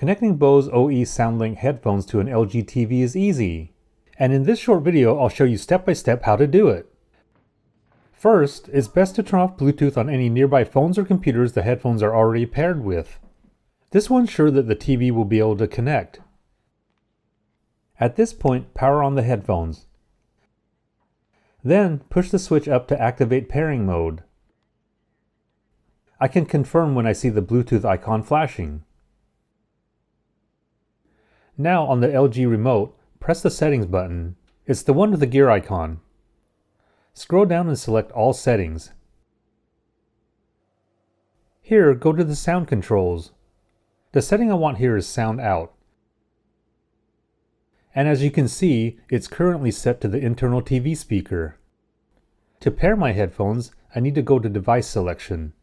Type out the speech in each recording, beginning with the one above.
Connecting Bose OE Soundlink headphones to an LG TV is easy, and in this short video I'll show you step by step how to do it. First, it's best to turn off Bluetooth on any nearby phones or computers the headphones are already paired with. This will ensure that the TV will be able to connect. At this point, power on the headphones. Then, push the switch up to activate pairing mode. I can confirm when I see the Bluetooth icon flashing. Now on the LG remote, press the settings button. It's the one with the gear icon. Scroll down and select all settings. Here, go to the sound controls. The setting I want here is sound out. And as you can see, it's currently set to the internal TV speaker. To pair my headphones, I need to go to device selection.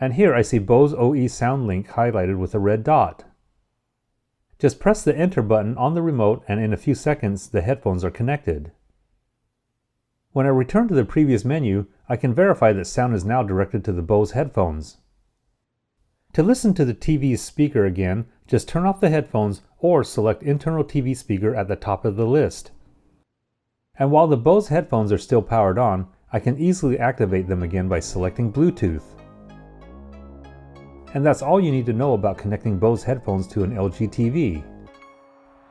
And here I see Bose OE Soundlink highlighted with a red dot. Just press the enter button on the remote and in a few seconds the headphones are connected. When I return to the previous menu, I can verify that sound is now directed to the Bose headphones. To listen to the TV's speaker again, just turn off the headphones or select internal TV speaker at the top of the list. And while the Bose headphones are still powered on, I can easily activate them again by selecting Bluetooth. And that's all you need to know about connecting Bose headphones to an LG TV.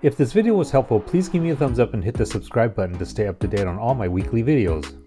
If this video was helpful, please give me a thumbs up and hit the subscribe button to stay up to date on all my weekly videos.